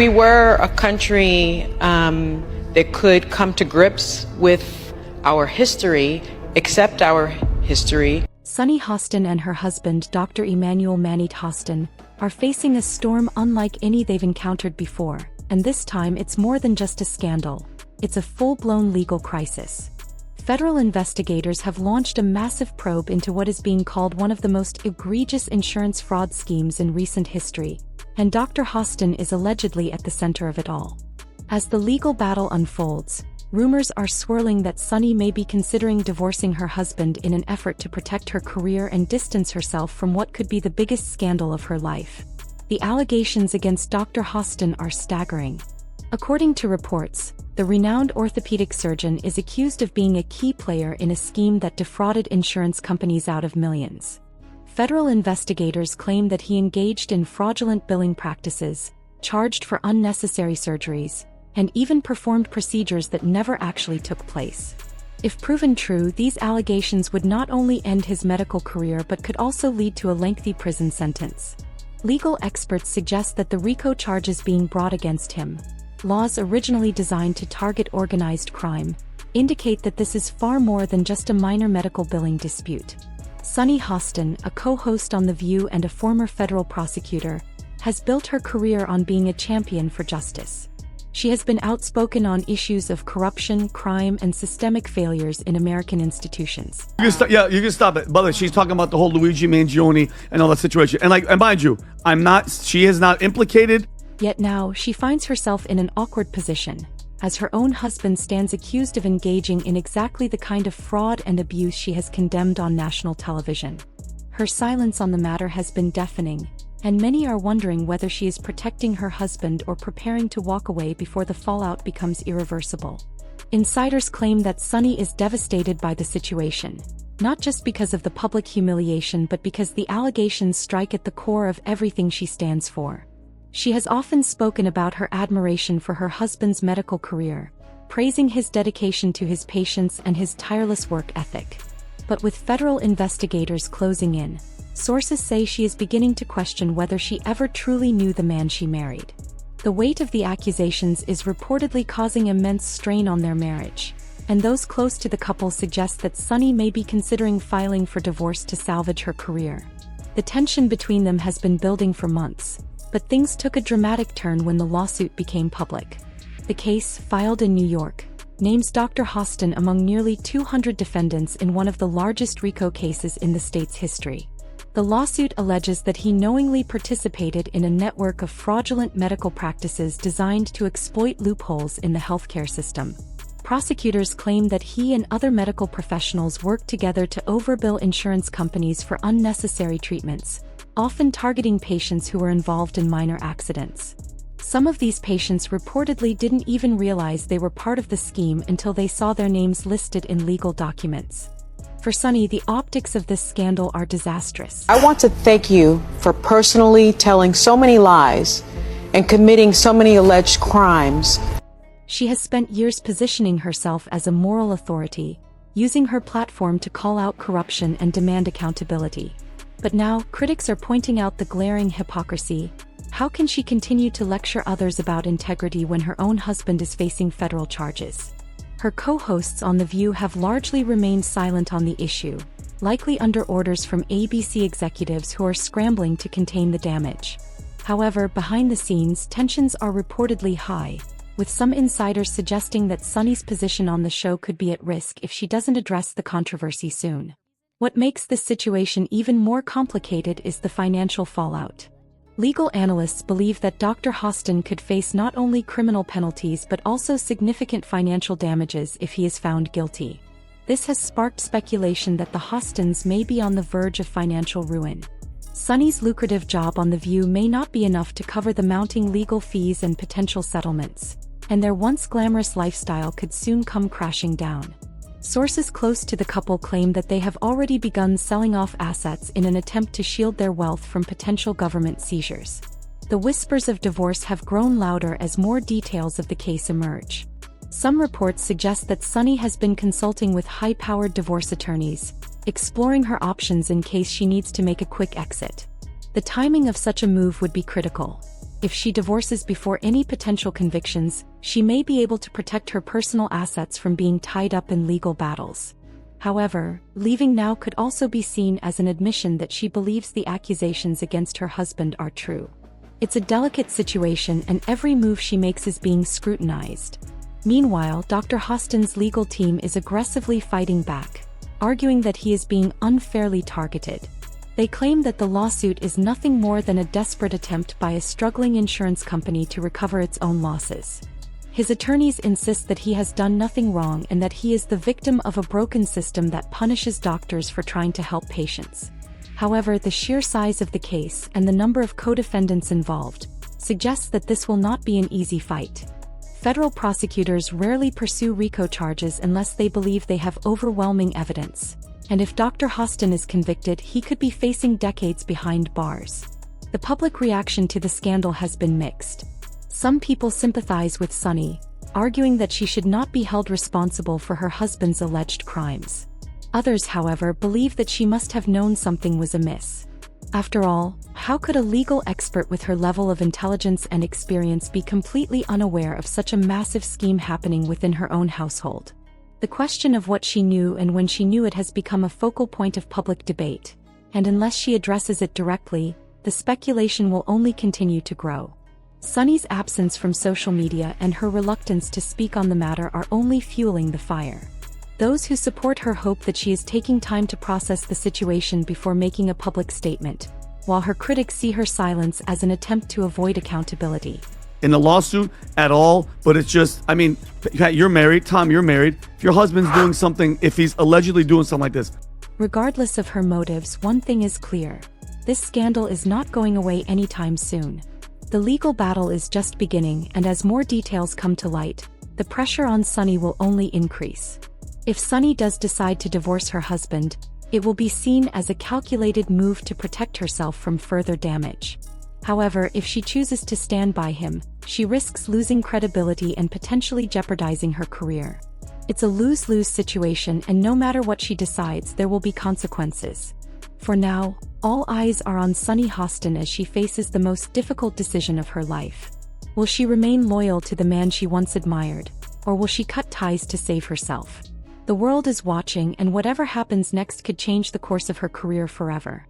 We were a country that could come to grips with our history, accept our history. Sunny Hostin and her husband, Dr. Emmanuel Manny Hostin, are facing a storm unlike any they've encountered before, and this time it's more than just a scandal. It's a full-blown legal crisis. Federal investigators have launched a massive probe into what is being called one of the most egregious insurance fraud schemes in recent history, and Dr. Hostin is allegedly at the center of it all. As the legal battle unfolds, rumors are swirling that Sunny may be considering divorcing her husband in an effort to protect her career and distance herself from what could be the biggest scandal of her life. The allegations against Dr. Hostin are staggering. According to reports, the renowned orthopedic surgeon is accused of being a key player in a scheme that defrauded insurance companies out of millions. Federal investigators claim that he engaged in fraudulent billing practices, charged for unnecessary surgeries, and even performed procedures that never actually took place. If proven true, these allegations would not only end his medical career but could also lead to a lengthy prison sentence. Legal experts suggest that the RICO charges being brought against him, laws originally designed to target organized crime, indicate that this is far more than just a minor medical billing dispute. Sunny Hostin, a co-host on The View and a former federal prosecutor, has built her career on being a champion for justice. She has been outspoken on issues of corruption, crime, and systemic failures in American institutions. You can stop it. By the way, she's talking about the whole Luigi Mangione and all that situation. And mind you, she is not implicated. Yet now, she finds herself in an awkward position, as her own husband stands accused of engaging in exactly the kind of fraud and abuse she has condemned on national television. Her silence on the matter has been deafening, and many are wondering whether she is protecting her husband or preparing to walk away before the fallout becomes irreversible. Insiders claim that Sunny is devastated by the situation, not just because of the public humiliation but because the allegations strike at the core of everything she stands for. She has often spoken about her admiration for her husband's medical career, praising his dedication to his patients and his tireless work ethic. But with federal investigators closing in, sources say she is beginning to question whether she ever truly knew the man she married. The weight of the accusations is reportedly causing immense strain on their marriage, and those close to the couple suggest that Sunny may be considering filing for divorce to salvage her career. The tension between them has been building for months, but things took a dramatic turn when the lawsuit became public. The case, filed in New York, names Dr. Hostin among nearly 200 defendants in one of the largest RICO cases in the state's history. The lawsuit alleges that he knowingly participated in a network of fraudulent medical practices designed to exploit loopholes in the healthcare system. Prosecutors claim that he and other medical professionals worked together to overbill insurance companies for unnecessary treatments, often targeting patients who were involved in minor accidents. Some of these patients reportedly didn't even realize they were part of the scheme until they saw their names listed in legal documents. For Sunny, the optics of this scandal are disastrous. I want to thank you for personally telling so many lies and committing so many alleged crimes. She has spent years positioning herself as a moral authority, using her platform to call out corruption and demand accountability. But now, critics are pointing out the glaring hypocrisy. How can she continue to lecture others about integrity when her own husband is facing federal charges? Her co-hosts on The View have largely remained silent on the issue, likely under orders from ABC executives who are scrambling to contain the damage. However, behind the scenes, tensions are reportedly high, with some insiders suggesting that Sunny's position on the show could be at risk if she doesn't address the controversy soon. What makes this situation even more complicated is the financial fallout. Legal analysts believe that Dr. Hostin could face not only criminal penalties but also significant financial damages if he is found guilty. This has sparked speculation that the Hostins may be on the verge of financial ruin. Sunny's lucrative job on The View may not be enough to cover the mounting legal fees and potential settlements, and their once glamorous lifestyle could soon come crashing down. Sources close to the couple claim that they have already begun selling off assets in an attempt to shield their wealth from potential government seizures. The whispers of divorce have grown louder as more details of the case emerge. Some reports suggest that Sunny has been consulting with high-powered divorce attorneys, exploring her options in case she needs to make a quick exit. The timing of such a move would be critical. If she divorces before any potential convictions, she may be able to protect her personal assets from being tied up in legal battles. However, leaving now could also be seen as an admission that she believes the accusations against her husband are true. It's a delicate situation and every move she makes is being scrutinized. Meanwhile, Dr. Hostin's legal team is aggressively fighting back, arguing that he is being unfairly targeted. They claim that the lawsuit is nothing more than a desperate attempt by a struggling insurance company to recover its own losses. His attorneys insist that he has done nothing wrong and that he is the victim of a broken system that punishes doctors for trying to help patients. However, the sheer size of the case and the number of co-defendants involved suggests that this will not be an easy fight. Federal prosecutors rarely pursue RICO charges unless they believe they have overwhelming evidence. And if Dr. Hostin is convicted, he could be facing decades behind bars. The public reaction to the scandal has been mixed. Some people sympathize with Sunny, arguing that she should not be held responsible for her husband's alleged crimes. Others, however, believe that she must have known something was amiss. After all, how could a legal expert with her level of intelligence and experience be completely unaware of such a massive scheme happening within her own household? The question of what she knew and when she knew it has become a focal point of public debate, and unless she addresses it directly, the speculation will only continue to grow. Sunny's absence from social media and her reluctance to speak on the matter are only fueling the fire. Those who support her hope that she is taking time to process the situation before making a public statement, while her critics see her silence as an attempt to avoid accountability. In the lawsuit at all, but it's just, I mean, Pat, you're married. Tom, you're married. If your husband's doing something, if he's allegedly doing something like this. Regardless of her motives, one thing is clear. This scandal is not going away anytime soon. The legal battle is just beginning, and as more details come to light, the pressure on Sunny will only increase. If Sunny does decide to divorce her husband, it will be seen as a calculated move to protect herself from further damage. However, if she chooses to stand by him, she risks losing credibility and potentially jeopardizing her career. It's a lose-lose situation, and no matter what she decides, there will be consequences. For now, all eyes are on Sunny Hostin as she faces the most difficult decision of her life. Will she remain loyal to the man she once admired, or will she cut ties to save herself? The world is watching, and whatever happens next could change the course of her career forever.